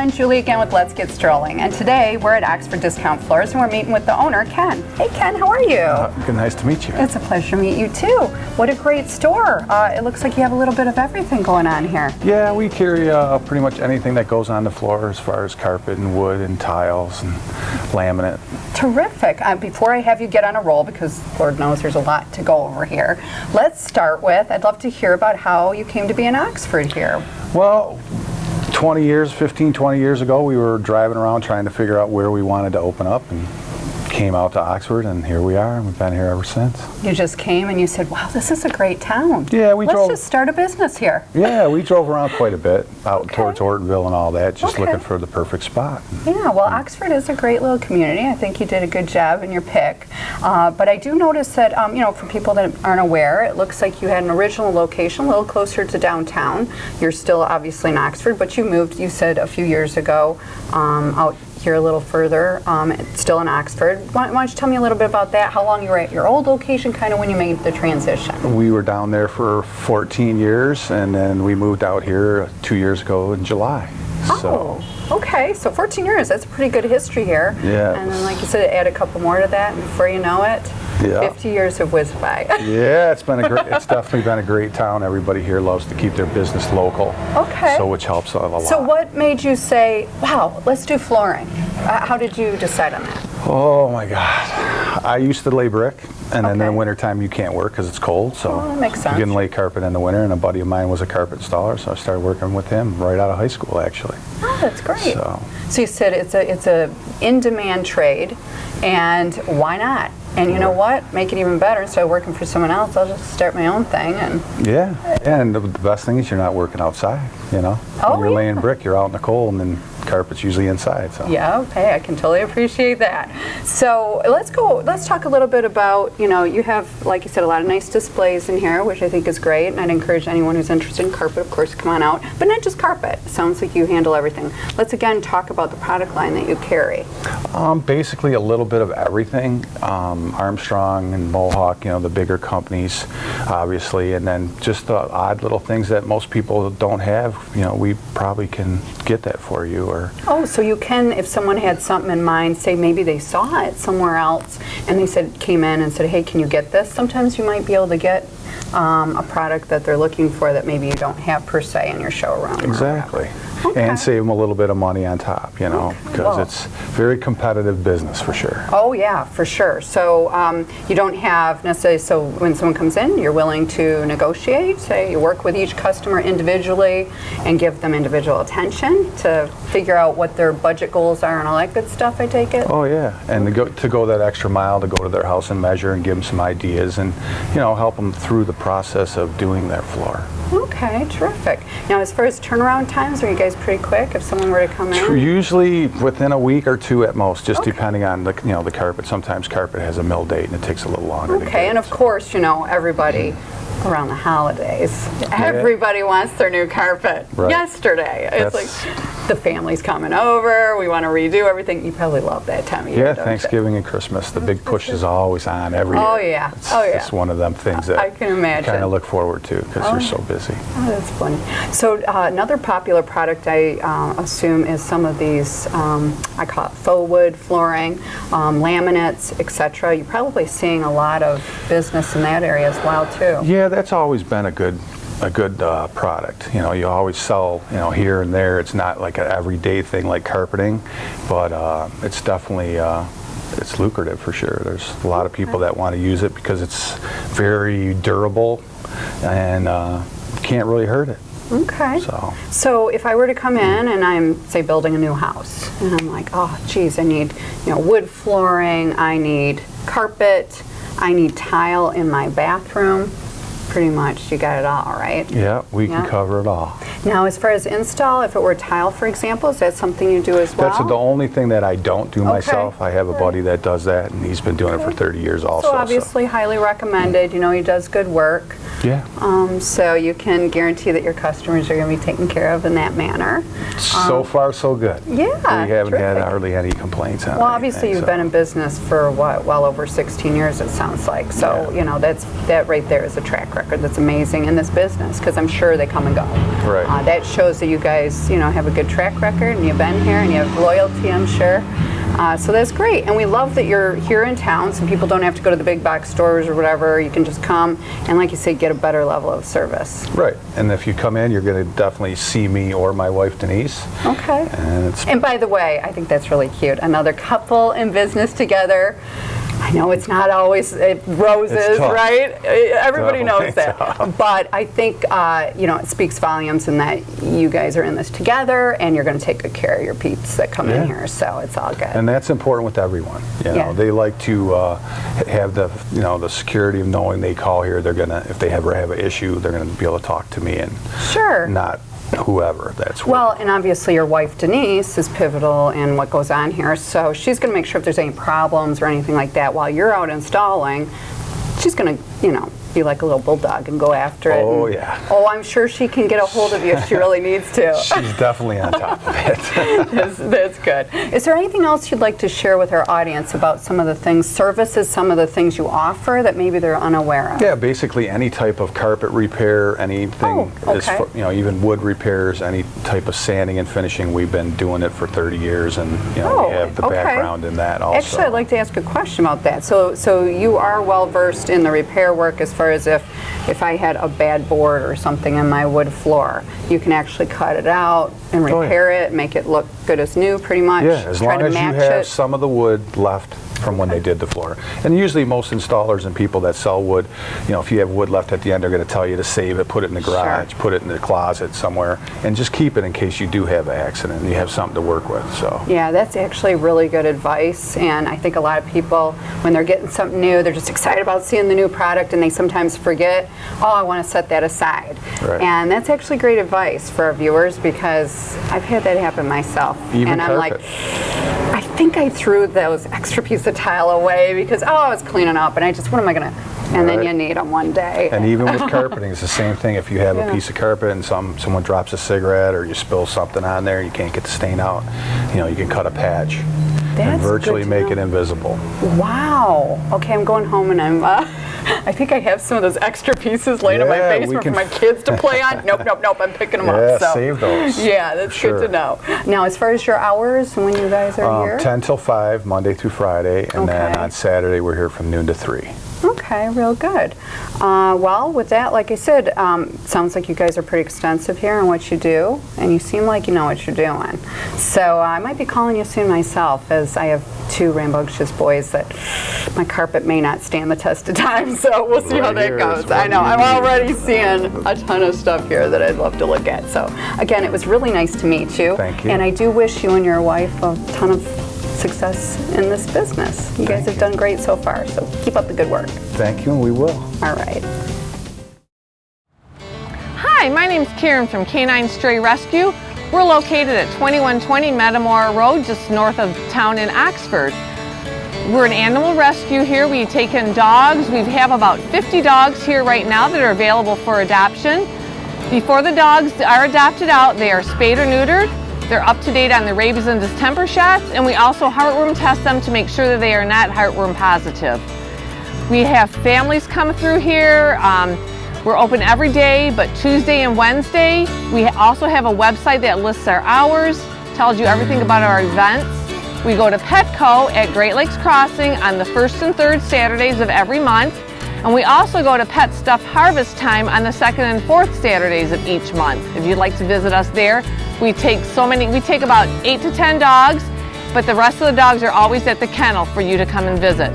everyone, Julie again with Let's Get Strolling, and today we're at Oxford Discount Floors and we're meeting with the owner, Ken. Hey Ken, how are you? Good, nice to meet you. It's a pleasure to meet you too. What a great store. It looks like you have a little bit of everything going on here. Yeah, we carry pretty much anything that goes on the floor as far as carpet and wood and tiles and laminate. Terrific. Before I have you get on a roll, because Lord knows there's a lot to go over here, let's start with, I'd love to hear about how you came to be in Oxford here. Well, 20 years ago, we were driving around trying to figure out where we wanted to open up and came out to Oxford, and here we are, and we've been here ever since. You just came and you said, wow, this is a great town. Yeah, Let's just start a business here. Yeah, we drove around quite a bit, out towards Ortonville and all that, just looking for the perfect spot. Yeah, well, Oxford is a great little community. I think you did a good job in your pick. But I do notice that, you know, for people that aren't aware, it looks like you had an original location a little closer to downtown. You're still obviously in Oxford, but you moved, you said, a few years ago out here a little further, still in Oxford. Why don't you tell me a little bit about that, how long you were at your old location, kind of when you made the transition? We were down there for 14 years, and then we moved out here 2 years ago in July. Oh, okay, so 14 years, that's a pretty good history here. Yeah. And then, like you said, add a couple more to that, and before you know it, 50 years have whizzed by. Yeah, it's definitely been a great town. Everybody here loves to keep their business local. Okay. So which helps a lot. So what made you say, wow, let's do flooring? How did you decide on that? Oh my God. I used to lay brick, and then in the wintertime you can't work because it's cold. So that makes sense. You can lay carpet in the winter, and a buddy of mine was a carpet installer, so I started working with him right out of high school, actually. Oh, that's great. So you said it's a in-demand trade, and why not? And you know what? Make it even better. Instead of working for someone else, I'll just start my own thing. And yeah, and the best thing is you're not working outside. You know, when you're laying brick, you're out in the cold, and then carpet's usually inside. So yeah, hey, I can totally appreciate that. So let's talk a little bit about, you know, you have, like you said, a lot of nice displays in here, which I think is great, and I'd encourage anyone who's interested in carpet, of course, to come on out. But not just carpet. Sounds like you handle everything. Let's again talk about the product line that you carry. Basically a little bit of everything. Armstrong and Mohawk, you know, the bigger companies, obviously, and then just the odd little things that most people don't have. You know, we probably can get that for you. Oh, so you can, if someone had something in mind, say maybe they saw it somewhere else, and they came in and said, hey, can you get this? Sometimes you might be able to get a product that they're looking for that maybe you don't have per se in your showroom. Exactly. Okay. And save them a little bit of money on top, you know, because it's very competitive business for sure. Oh yeah, for sure. So you don't have necessarily, so when someone comes in, you're willing to negotiate, say you work with each customer individually and give them individual attention to figure out what their budget goals are and all that good stuff, I take it? Oh yeah, and to go that extra mile, to go to their house and measure and give them some ideas and, you know, help them through the process of doing their floor. Okay, terrific. Now, as far as turnaround times, are you guys pretty quick if someone were to come in? Usually within a week or two at most, just depending on the, you know, the carpet. Sometimes carpet has a mill date and it takes a little longer to get. Okay, and of course, you know, everybody around the holidays, everybody wants their new carpet yesterday. It's like the family's coming over, we want to redo everything. You probably love that time of year. Yeah, Thanksgiving and Christmas, the big push is always on every year. Oh yeah, It's one of them things that I can imagine. Kind of look forward to because you're so busy. Oh, that's funny. So another popular product I assume is some of these, I call it faux wood flooring, laminates, etc. You're probably seeing a lot of business in that area as well too. Yeah, that's always been a good product. You know, you always sell, you know, here and there. It's not like an everyday thing like carpeting, but it's definitely it's lucrative for sure. There's a lot of people that want to use it because it's very durable and can't really hurt it. Okay. So if I were to come in and I'm, say, building a new house, and I'm like, oh, geez, I need, you know, wood flooring, I need carpet, I need tile in my bathroom. Pretty much, you got it all, right? Yeah, we can cover it all. Now, as far as install, if it were tile, for example, is that something you do as well? That's the only thing that I don't do myself. I have a buddy that does that, and he's been doing it for 30 years also. So obviously highly recommended. You know, he does good work. Yeah. So you can guarantee that your customers are going to be taken care of in that manner. So far, so good. Yeah, We haven't had terrific. hardly any complaints on it. Well, obviously you've been in business for what, well over 16 years, it sounds like. So, Yeah. you know, that right there is a track record that's amazing in this business, because I'm sure they come and go. Right. That shows that you guys, you know, have a good track record, and you've been here, and you have loyalty, I'm sure. So that's great, and we love that you're here in town, so people don't have to go to the big box stores or whatever. You can just come and, like you say, get a better level of service. Right. And if you come in, you're going to definitely see me or my wife, Denise. Okay. And And by the way, I think that's really cute. Another couple in business together. I know it's not always roses, It's tough. right? Everybody knows Definitely that. tough. But I think, you know, it speaks volumes in that you guys are in this together, and you're going to take good care of your peeps that come in Yeah. here. So it's all good. And that's important with everyone. You know, Yeah. they like to have the, you know, the security of knowing they call here. They're gonna, if they ever have an issue, they're gonna be able to talk to me and Sure. not whoever. That's what. Well, and obviously your wife Denise is pivotal in what goes on here, so she's going to make sure if there's any problems or anything like that while you're out installing, she's going to, you know, be like a little bulldog and go after it. Oh, and- yeah. Oh, I'm sure she can get a hold of you if she really needs to. She's definitely on top of it. That's good. Is there anything else you'd like to share with our audience about some of the things, services, some of the things you offer that maybe they're unaware of? Yeah, basically any type of carpet repair, anything, Oh, okay. you know, even wood repairs, any type of sanding and finishing. We've been doing it for 30 years, and you know, we have the okay. background in that also. Actually, I'd like to ask a question about that. So you are well versed in the repair work as far as if I had a bad board or something in my wood floor, you can actually cut it out and Oh, yeah. repair it, make it look good as new, pretty much. Yeah, as Try long to as you match have it. some of the wood left from when they did the floor. And usually most installers and people that sell wood, you know, if you have wood left at the end, they're going to tell you to save it, put it in the garage, put it in the closet somewhere, and just keep it in case you do have an accident and you have something to work with. So. Yeah, that's actually really good advice, and I think a lot of people, when they're getting something new, they're just excited about seeing the new product, and they sometimes forget, oh, I want to set that aside. Right. And that's actually great advice for our viewers, because I've had that happen myself. Even and I'm carpet. like, I think I threw those extra piece of tile away because, oh, I was cleaning up, and I just, what am I going to, and then Right. you need them one day. And even with carpeting, it's the same thing. If you have Yeah. a piece of carpet and someone drops a cigarette or you spill something on there, you can't get the stain out, you know, you can cut a patch That's and virtually good to make know. it invisible. Wow. Okay, I'm going home and I'm, I think I have some of those extra pieces laying in my Yeah, we basement for can- my kids to play on. Nope, I'm picking them Yeah, up. So. save those. Yeah, that's Sure. good to know. Now, as far as your hours and when you guys are here? 10 till 5, Monday through Friday, and then Okay. on Saturday we're here from noon to 3. Okay, real good. Well, with that, like I said, sounds like you guys are pretty extensive here in what you do, and you seem like you know what you're doing. So I might be calling you soon myself, as I have 2 rambunctious boys that my carpet may not stand the test of time, so we'll see how Right that here is goes. what I know, you I'm need. already seeing a ton of stuff here that I'd love to look at. So again, it was really nice to meet you. Thank you. And I do wish you and your wife a ton of success in this business. You guys have done great so far, so keep up the good work. Thank you, and we will. All right. Hi, my name's Karen from Canine Stray Rescue. We're located at 2120 Metamora Road, just north of town in Oxford. We're an animal rescue here. We take in dogs. We have about 50 dogs here right now that are available for adoption. Before the dogs are adopted out, they are spayed or neutered. They're up to date on the rabies and distemper shots, and we also heartworm test them to make sure that they are not heartworm positive. We have families come through here. We're open every day, but Tuesday and Wednesday. We also have a website that lists our hours, tells you everything about our events. We go to Petco at Great Lakes Crossing on the 1st and 3rd Saturdays of every month. And we also go to Pet Stuff Harvest Time on the 2nd and 4th Saturdays of each month. If you'd like to visit us there, we take about 8 to 10 dogs, but the rest of the dogs are always at the kennel for you to come and visit.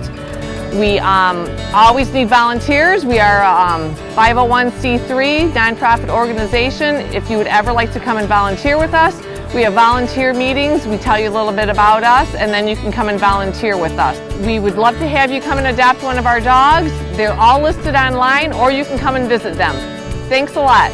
We always need volunteers. We are a 501c3 nonprofit organization. If you would ever like to come and volunteer with us, we have volunteer meetings. We tell you a little bit about us, and then you can come and volunteer with us. We would love to have you come and adopt one of our dogs. They're all listed online, or you can come and visit them. Thanks a lot.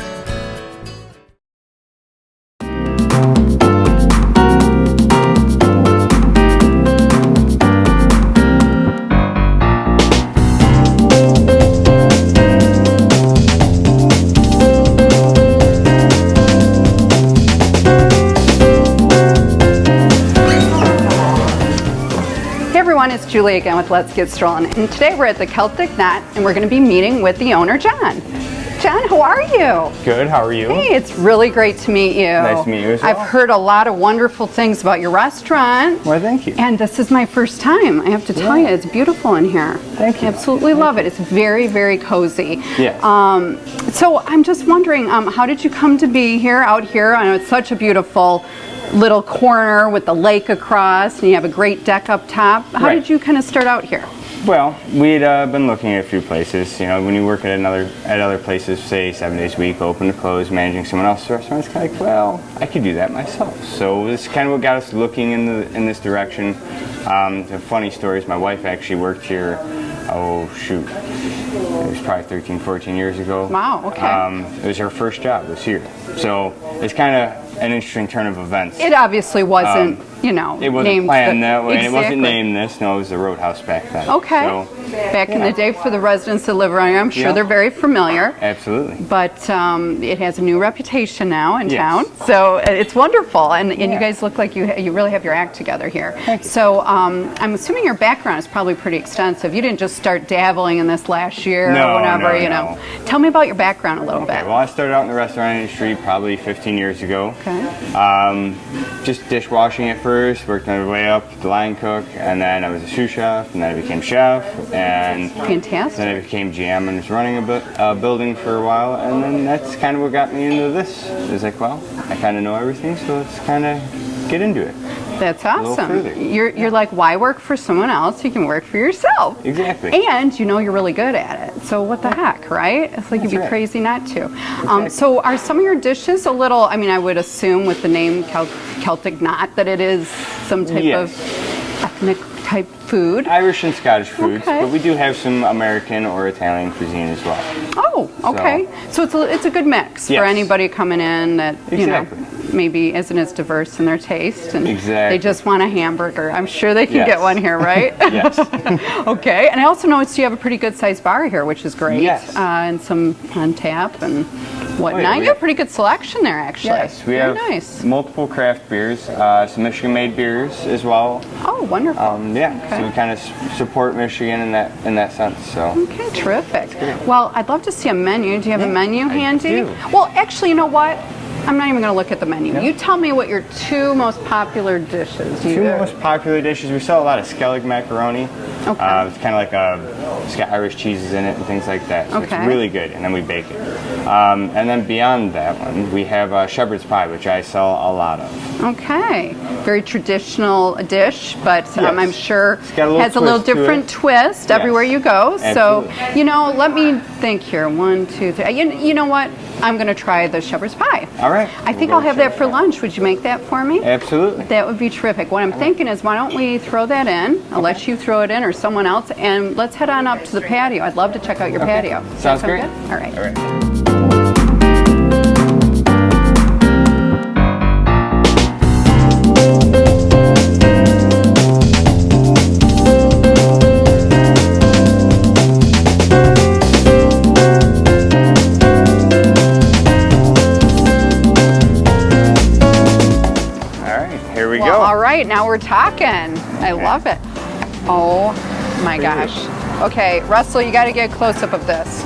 everyone, it's Julie again with Let's Get Strollin', and today we're at the Celtic Knot and we're going to be meeting with the owner, John. John, how are you? Good, how are you? Hey, it's really great to meet you. Nice to meet you as well. I've heard a lot of wonderful things about your restaurant. Well, thank you. And this is my first time. I have to tell you, it's beautiful in here. Thank you. I absolutely love it. It's very, very cozy. Yes. So I'm just wondering, how did you come to be here, out here? I know it's such a beautiful little corner with the lake across, and you have a great deck up top. How Right. did you kind of start out here? Well, we'd been looking at a few places. You know, when you work at other places, say 7 days a week, open to close, managing someone else's restaurant, it's kind of like, well, I could do that myself. So this is kind of what got us looking in this direction. The funny story is my wife actually worked here, it was probably 13, 14 years ago. Wow, okay. It was her first job, was here. So it's kind of an interesting turn of events. It obviously wasn't, It wasn't named planned that way, and it wasn't Exactly. named this. No, it was the Roadhouse back then. Okay. So, Back in the day, for the residents that live around here, I'm sure Yeah. they're very familiar. absolutely. But it has a new reputation now in Yes. town, so it's wonderful. And you Yeah. guys look like you really have your act together here. Thank you. So I'm assuming your background is probably pretty extensive. You didn't just start dabbling in this last year No, or whatever, no, you no. know. Tell me about your background a little Okay, bit. well, I started out in the restaurant industry probably 15 years ago. Okay. Just dishwashing at first, worked my way up to line cook, and then I was a sous chef, and then I became chef, and Fantastic. then I became GM and was running a building for a while, and then that's kind of what got me into this. It was like, well, I kind of know everything, so let's kind of get into it. That's little awesome. further. You're like, why work for someone else? You can work for yourself. Exactly. And you know you're really good at it. So what the heck, right? It's like you'd be That's right. crazy not to. So are some of your dishes a little, I mean, I would assume with the name Celtic Knot that it is some type Yes. of ethnic type food. Irish and Scottish foods, Okay. but we do have some American or Italian cuisine as well. Oh, okay. So it's a good mix for Yes. anybody coming in that, you know, Exactly. maybe isn't as diverse in their taste and Exactly. they just want a hamburger. I'm sure they can Yes. get one here, right? Yes. Okay. And I also noticed you have a pretty good sized bar here, which is great. Yes. And some on tap and whatnot. Oh, yeah, You have a pretty good selection there, actually. Yes, we Very have nice. multiple craft beers, some Michigan-made beers as well. Oh, wonderful. So we kind of support Michigan in that sense. So Okay, terrific. Well, I'd love to see a menu. Do you have a menu handy? do. Well, actually, you know what? I'm not even going to look at the menu. You tell me what your two most popular dishes. two most popular dishes. We sell a lot of Skellig macaroni. Okay. It's kind of like it's got Irish cheeses in it and things like that. So Okay. it's really good, and then we bake it. And then beyond that one, we have shepherd's pie, which I sell a lot of. Okay. Very traditional dish, but I'm Yes. sure It's got a little has a little twist to different it. twist Yes. everywhere you go. So, Absolutely. you know, let me think here. 1, 2, 3. You know what? I'm going to try the shepherd's pie. All right. I think We'll I'll go have that shepherd's for pie. lunch. Would you make that for me? Absolutely. That would be terrific. What I'm thinking is, why don't we throw that in? I'll let you throw it in or someone else, and let's head on up to the patio. I'd love to check out your patio. Does that Sounds sound great. good? All right. All right. Here we Well, go. all right, now we're talking. I love it. Oh my gosh. Okay, Russell, you got to get a close up of this.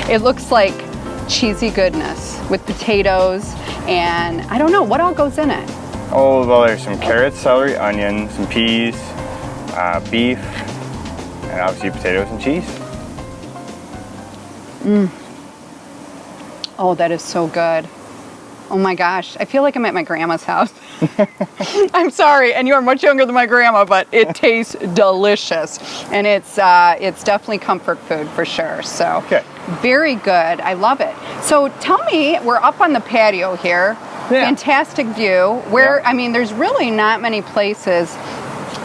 It looks like cheesy goodness with potatoes and I don't know what all goes in it. Oh, well, there's some carrots, celery, onion, some peas, beef, and obviously potatoes and cheese. Oh, that is so good. Oh my gosh, I feel like I'm at my grandma's house. I'm sorry, and you are much younger than my grandma, but it tastes delicious. And it's definitely comfort food for sure. So Okay. very good. I love it. So tell me, we're up on the patio here. Yeah. Fantastic view. Where Yeah. I mean, there's really not many places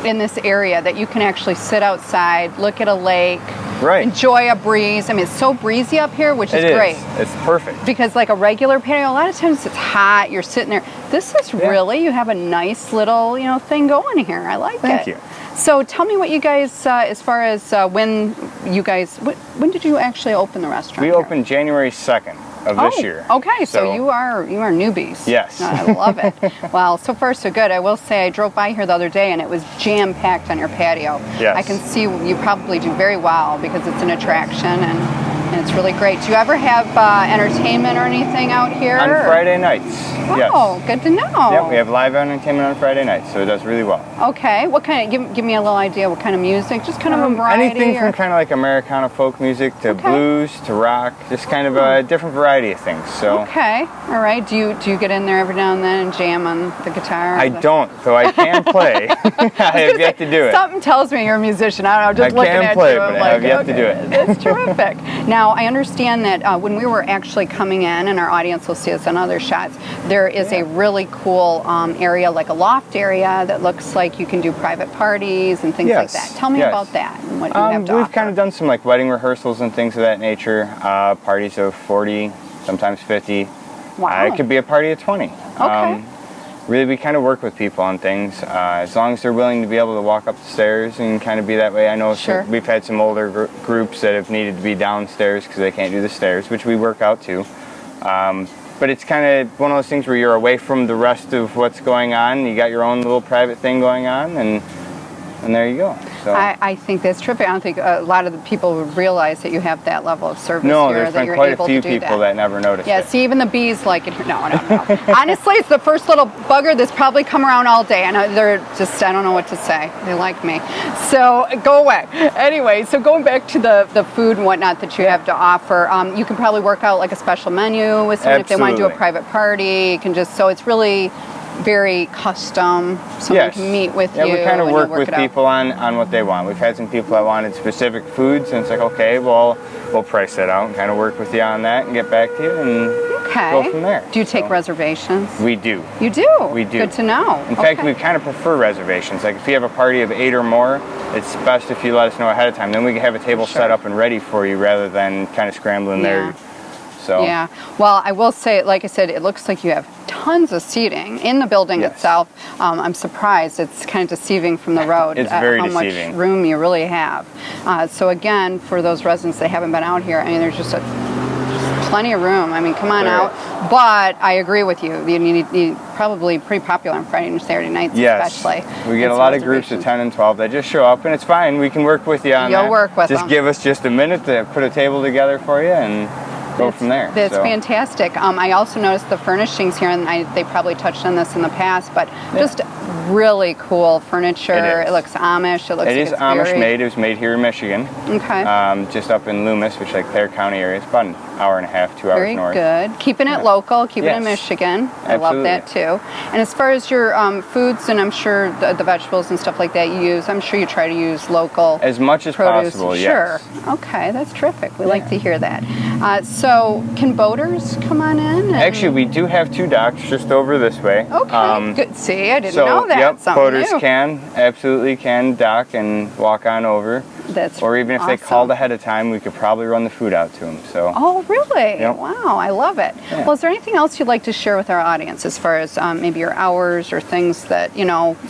in this area that you can actually sit outside, look at a lake, Right. enjoy a breeze. I mean, it's so breezy up here, which is It is. great. It's perfect. Because like a regular patio, a lot of times it's hot, you're sitting there. This is really, you have a nice little, thing going here. I like it. Thank you. So tell me what you guys, as far as when you guys, when did you actually open the restaurant We here? opened January 2nd of this year. Okay, so you are newbies. Yes. I love it. Well, so far so good. I will say I drove by here the other day and it was jam-packed on your patio. Yes. I can see you probably do very well because it's an attraction and it's really great. Do you ever have entertainment or anything out here? On Friday nights, yes. Oh, good to know. Yep, we have live entertainment on Friday nights, so it does really well. Okay, what kind of, give me a little idea, what kind of music? Just kind of a variety? Anything from kind of like Americana folk music to blues to rock, just kind of a different variety of things. So. Okay, all right. Do you get in there every now and then and jam on the guitar? I don't, though I can play. I have yet to do it. Something tells me you're a musician. I don't know, just looking at you. I can play, but I have yet to do it. It's terrific. Now, I understand that when we were actually coming in, and our audience will see us on other shots, there is a really cool area, like a loft area, that looks like you can do private parties and things like that. Tell me about that and what you have to offer. We've kind of done some like wedding rehearsals and things of that nature, parties of 40, sometimes 50. Wow. It could be a party of 20. Okay. Really, we kind of work with people on things as long as they're willing to be able to walk up the stairs and kind of be that way. I know we've had some older groups that have needed to be downstairs because they can't do the stairs, which we work out too. But it's kind of one of those things where you're away from the rest of what's going on. You got your own little private thing going on, and there you go. So. I think that's terrific. I don't think a lot of the people would realize that you have that level of service no, here, there's that been you're quite able a few to do people that never noticed Yeah, it. see, even the bees like it here. No. Honestly, it's the first little bugger that's probably come around all day, and they're just, I don't know what to say. They like me. So, go away. Anyway, so going back to the food and whatnot that you have to offer, you can probably work out like a special menu with someone if they want to do a private party. You can just, so it's really very custom. Someone can meet with you. Yeah, we kind of work with it people on what they want. We've had some people that wanted specific foods, and it's like, okay, well, we'll price that out and kind of work with you on that and get back to you and go from there. Do you take reservations? We do. You do? We do. Good to know. In fact, we kind of prefer reservations. Like if you have a party of 8 or more, it's best if you let us know ahead of time. Then we can have a table set up and ready for you rather than kind of scrambling there. So. Yeah. Well, I will say, like I said, it looks like you have tons of seating in the building itself. I'm surprised. It's kind of deceiving from the road. It's very how deceiving. Much room you really have. So again, for those residents that haven't been out here, I mean, there's just plenty of room. I mean, come on out. But I agree with you. You need probably pretty popular on Friday and Saturday nights, especially. We get a lot of groups of 10 and 12 that just show up, and it's fine. We can work with you on that. You'll work with them. Just give us just a minute to put a table together for you and go from there. That's fantastic. I also noticed the furnishings here, and they probably touched on this in the past, but just really cool furniture. It looks Amish. It is Amish made. It was made here in Michigan. Okay. Just up in Loomis, which is like Clare County area. It's about an hour and a half, 2 hours north. Very good. Keeping it local, keeping it in Michigan. I love that too. And as far as your foods, and I'm sure the vegetables and stuff like that you use, I'm sure you try to use local as much as produce. possible. Sure. Okay, that's terrific. We like to hear that. So, can boaters come on in? Actually, we do have 2 docks just over this way. Okay, good. See, I didn't know that. Yep, Something boaters new. absolutely can dock and walk on over. That's or even if they called ahead of time, we could probably run the food out to them. So. Oh, really? Yep. Wow, I love it. Yeah. Well, is there anything else you'd like to share with our audience as far as maybe your hours or things that,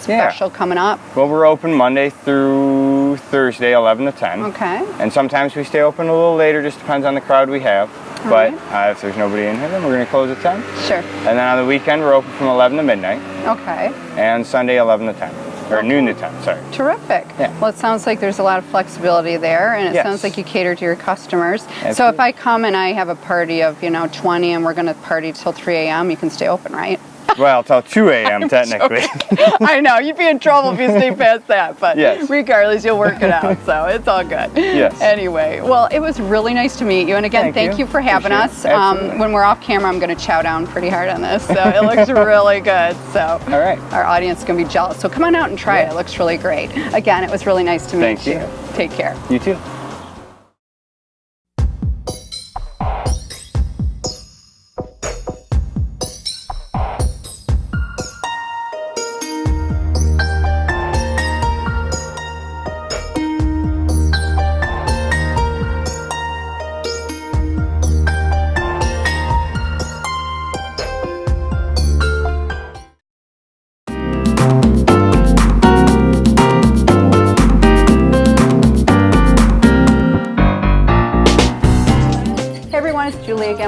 special coming up? Well, we're open Monday through Thursday, 11 to 10. Okay. And sometimes we stay open a little later, just depends on the crowd we have. But if there's nobody in here, then we're going to close at 10. Sure. And then on the weekend, we're open from 11 to midnight. Okay. And Sunday, 11 to 10. Or noon to 10, sorry. Terrific. Yeah. Well, it sounds like there's a lot of flexibility there, and it sounds like you cater to your customers. Absolutely. So if I come and I have a party of, 20 and we're going to party till 3 a.m., you can stay open, right? Well, till 2 a.m. technically. I know, you'd be in trouble if you stay past that, but yes. regardless, you'll work it out, so it's all good. Yes. Anyway, well, it was really nice to meet you, and again, thank you for having us. When we're off camera, I'm going to chow down pretty hard on this, so it looks really good. So all right. Our audience is going to be jealous, so come on out and try it. It looks really great. Again, it was really nice to meet you. Take care. You too.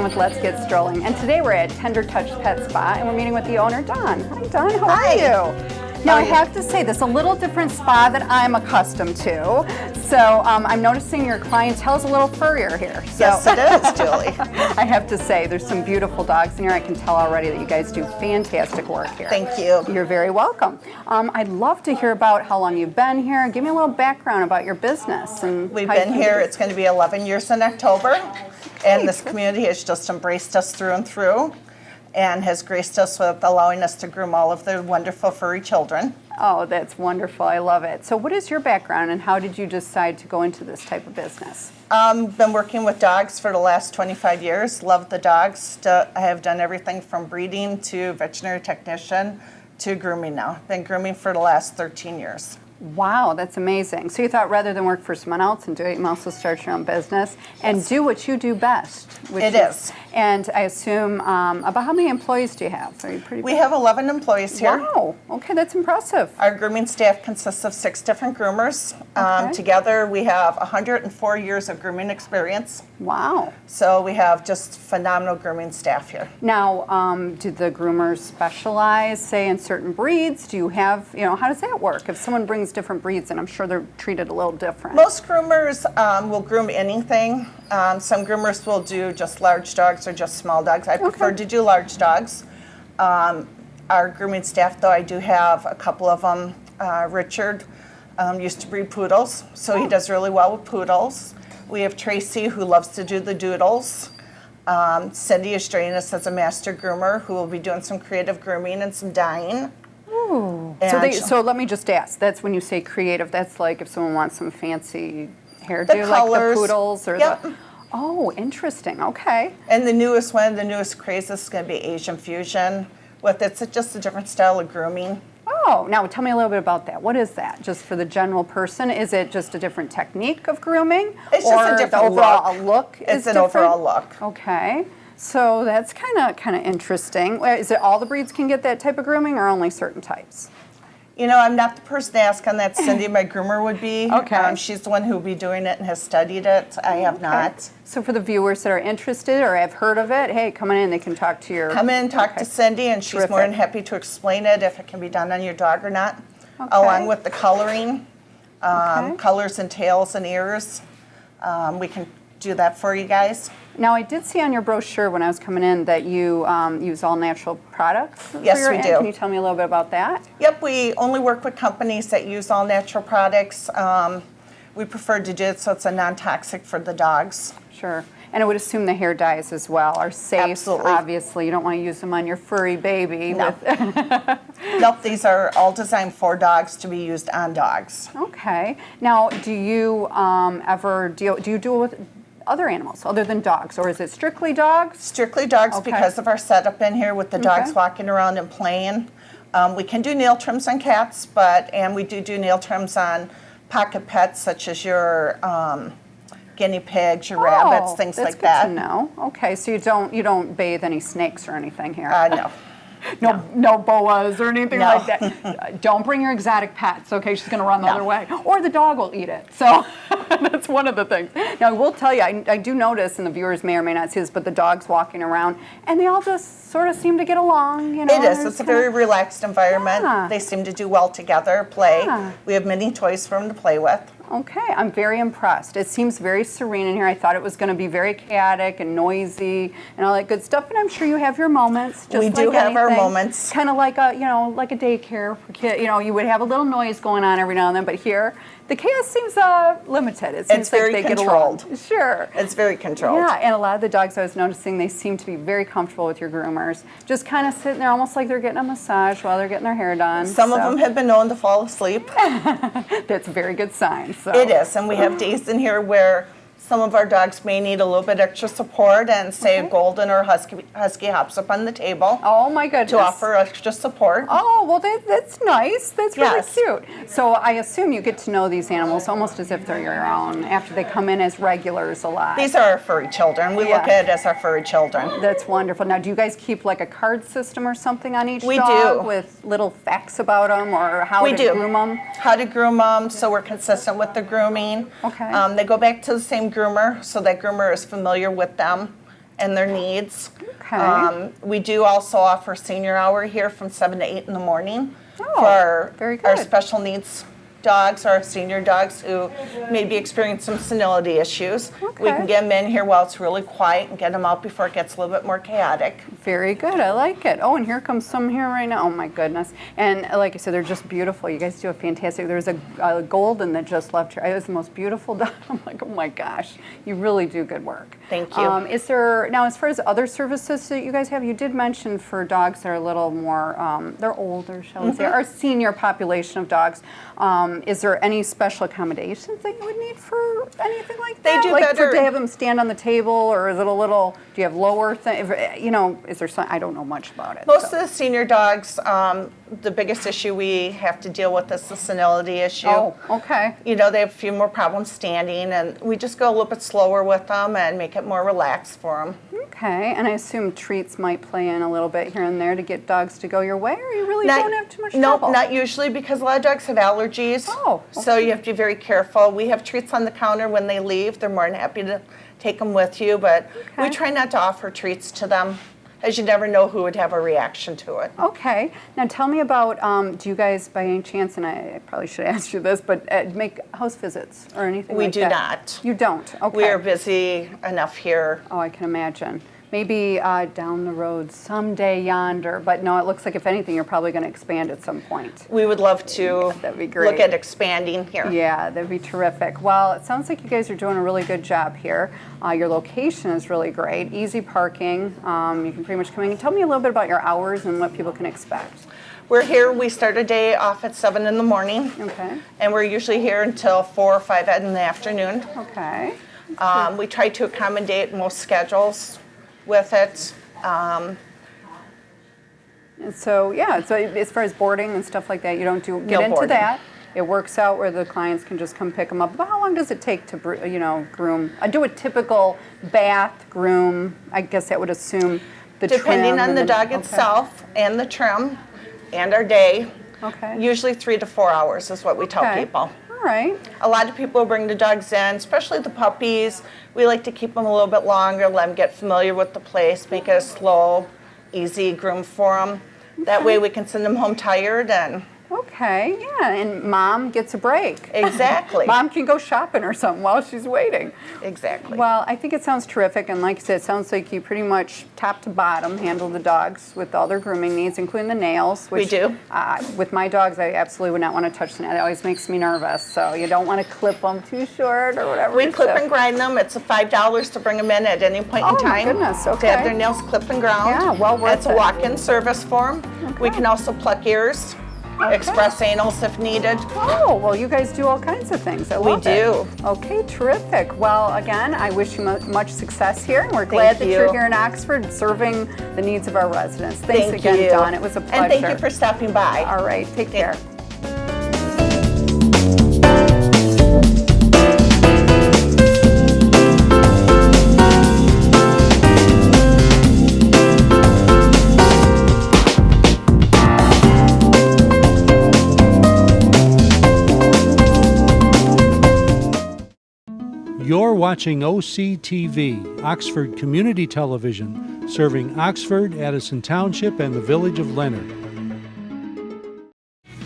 Suzanne with Let's Get Strolling, and today we're at Tender Touch Pet Spa, and we're meeting with the owner, Dawn. Hi, Dawn. How are you? Now, I have to say, this is a little different spa that I'm accustomed to. So I'm noticing your clientele is a little furrier here. So. Yes, it is, Julie. I have to say, there's some beautiful dogs in here. I can tell already that you guys do fantastic work here. Thank you. You're very welcome. I'd love to hear about how long you've been here. Give me a little background about your business. And We've been here, it's going to be 11 years in October, and this community has just embraced us through and through, and has graced us with allowing us to groom all of their wonderful furry children. Oh, that's wonderful. I love it. So what is your background and how did you decide to go into this type of business? Been working with dogs for the last 25 years. Love the dogs. I have done everything from breeding to veterinary technician to grooming now. Been grooming for the last 13 years. Wow, that's amazing. So you thought rather than work for someone else and do it, you might also start your own business and do what you do best. It is. And I assume, about how many employees do you have? Are you pretty We have 11 employees here. Wow, okay, that's impressive. Our grooming staff consists of 6 different groomers. Okay. Together we have 104 years of grooming experience. Wow. So we have just phenomenal grooming staff here. Now, do the groomers specialize, say, in certain breeds? Do you have, how does that work? If someone brings different breeds, and I'm sure they're treated a little different. Most groomers will groom anything. Some groomers will do just large dogs or just small dogs. I prefer to do large dogs. Our grooming staff, though, I do have a couple of them. Richard used to breed poodles, so he does really well with poodles. We have Tracy, who loves to do the doodles. Cindy is joining us as a master groomer, who will be doing some creative grooming and some dyeing. Ooh. And So let me just ask, that's when you say creative, that's like if someone wants some fancy hairdo, The like colors. the poodles or Yep. the... Oh, interesting, okay. And the newest one, the newest craze is going to be Asian fusion. It's just a different style of grooming. Oh, now tell me a little bit about that. What is that? Just for the general person, is it just a different technique of grooming? It's just a different the overall look. It's an different? overall look. Okay, so that's kind of interesting. Is it all the breeds can get that type of grooming, or only certain types? I'm not the person to ask on that. Cindy, my groomer, would be. Okay. She's the one who will be doing it and has studied it. I have not. So for the viewers that are interested or have heard of it, hey, come on in, they can talk to your... Come in and talk to Cindy, and she's more than happy to explain it, if it can be done on your dog or not, along with the coloring, colors and tails and ears. We can do that for you guys. Now, I did see on your brochure when I was coming in that you use all natural products. Yes, we do. Can you tell me a little bit about that? Yep, we only work with companies that use all natural products. We prefer to do it so it's a non-toxic for the dogs. Sure. And I would assume the hair dyes as well are safe. Absolutely. Obviously, you don't want to use them on your furry baby. No. Nope, these are all designed for dogs to be used on dogs. Okay. Now, do you ever deal with other animals other than dogs, or is it strictly dogs? Strictly dogs because of our setup in here with the dogs walking around and playing. We can do nail trims on cats, and we do nail trims on pocket pets such as your guinea pigs, your rabbits, things like that. That's good to know. Okay, so you don't bathe any snakes or anything here? No. No boas or anything like that. Don't bring your exotic pets, okay? She's going to run the other way. Or the dog will eat it. So that's one of the things. Now, I will tell you, I do notice, and the viewers may or may not see this, but the dogs walking around, and they all just sort of seem to get along. It is. It's a very relaxed environment. Yeah. They seem to do well together, play. Yeah. We have many toys for them to play with. Okay, I'm very impressed. It seems very serene in here. I thought it was going to be very chaotic and noisy and all that good stuff, but I'm sure you have your moments. Just We like do have our anything. moments. Kind of like a daycare for kids. You would have a little noise going on every now and then, but here the chaos seems limited. It seems It's very like they controlled. Get along. Sure. It's very controlled. Yeah, and a lot of the dogs I was noticing, they seem to be very comfortable with your groomers. Just kind of sitting there almost like they're getting a massage while they're getting their hair done. Some of them have been known to fall asleep. That's a very good sign. So. It is, and we have days in here where some of our dogs may need a little bit extra support, and say a golden or husky hops up on the table Oh my goodness. to offer extra support. Oh, well, that's nice. That's Yes. really cute. So I assume you get to know these animals almost as if they're your own after they come in as regulars a lot. These are our furry children. We look at it as our furry children. That's wonderful. Now, do you guys keep like a card system or something on each We dog do. with little facts about them or how We to do. groom them? How to groom them, so we're consistent with the grooming. Okay. They go back to the same groomer, so that groomer is familiar with them and their needs. Okay. We do also offer senior hour here from 7 to 8 in the morning Oh, for very our good. special needs dogs, our senior dogs who may be experiencing some senility issues. We Okay. can get them in here while it's really quiet and get them out before it gets a little bit more chaotic. Very good. I like it. Oh, and here comes some here right now. Oh my goodness. And like I said, they're just beautiful. You guys do a fantastic. There's a golden that just left here. It was the most beautiful dog. I'm like, oh my gosh, you really do good work. Thank you. Is there now, as far as other services that you guys have? You did mention for dogs that are a little more, they're older, shall we say, our senior population of dogs. Is there any special accommodations that you would need for anything like They that? do like better- to have them stand on the table, or is it a little? Do you have lower thing? You know, is there some? I don't know much about it. Most so. of the senior dogs, the biggest issue we have to deal with is the senility issue. Oh, okay. You know, they have a few more problems standing, and we just go a little bit slower with them and make it more relaxed for them. Okay, and I assume treats might play in a little bit here and there to get dogs to go your way, or you really don't have too much trouble? Nope, not usually, because a lot of dogs have allergies. Oh, So you have to be very careful. We have treats on the counter when they leave. They're more than happy to take them with you, but we Okay. try not to offer treats to them, as you never know who would have a reaction to it. Okay. Now tell me about, do you guys by any chance, and I probably should ask you this, but make house visits or anything We like do that? not. You don't? Okay. We are busy enough here. Oh, I can imagine. Maybe down the road someday yonder, but no, it looks like if anything, you're probably going to expand at some point. We would love to That'd be great. look at expanding here. Yeah, that'd be terrific. Well, it sounds like you guys are doing a really good job here. Your location is really great. Easy parking. You can pretty much come in. Tell me a little bit about your hours and what people can expect. We're here, we start a day off at 7 in the morning, Okay. and we're usually here until 4 or 5 in the afternoon. Okay. We try to accommodate most schedules with it. And so, yeah, so as far as boarding and stuff like that, you don't get No into boarding. that. It works out where the clients can just come pick them up. But how long does it take to, groom? I do a typical bath, groom. I guess that would assume the Depending trim on and the then- dog okay. itself and the trim and our day, Okay. usually 3 to 4 hours is what we tell Okay. people. All right. A lot of people bring the dogs in, especially the puppies. We like to keep them a little bit longer, let them get familiar with the place, make it a slow, easy groom for them. That way we can send them home tired and Okay, yeah, and mom gets a break. exactly. Mom can go shopping or something while she's waiting. Exactly. Well, I think it sounds terrific, and like I said, it sounds like you pretty much top to bottom handle the dogs with all their grooming needs, including the nails. We Which, do. With my dogs, I absolutely would not want to touch the nail. It always makes me nervous, so you don't want to clip them too short or whatever. We clip so- and grind them. It's a $5 to bring them in at any point in Oh, my time. goodness, To okay. have their nails clipped and ground. Yeah, well worth It's a it. walk-in service for them. We can also pluck ears, express anals if needed. Oh, well, you guys do all kinds of things. I We love it. do. Okay, terrific. Well, again, I wish you much success here, and we're glad that you. you're here in Oxford serving the needs of our residents. Thanks Thank again, you. Dawn. It was a pleasure. And thank you for stopping by. All right, take care. You're watching OCTV, Oxford Community Television, serving Oxford, Addison Township, and the village of Leonard.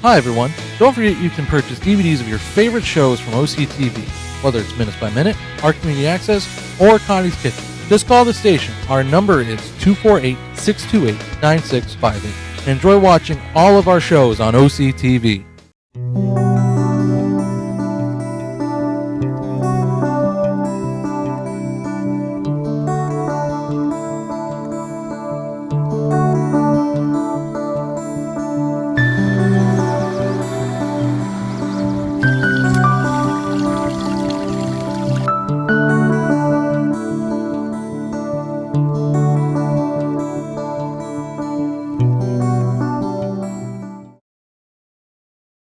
Hi everyone, don't forget you can purchase DVDs of your favorite shows from OCTV, whether it's Minutes by Minute, Our Community Access, or Connie's Kitchen. Just call the station. Our number is 248-628-9658. And enjoy watching all of our shows on OCTV.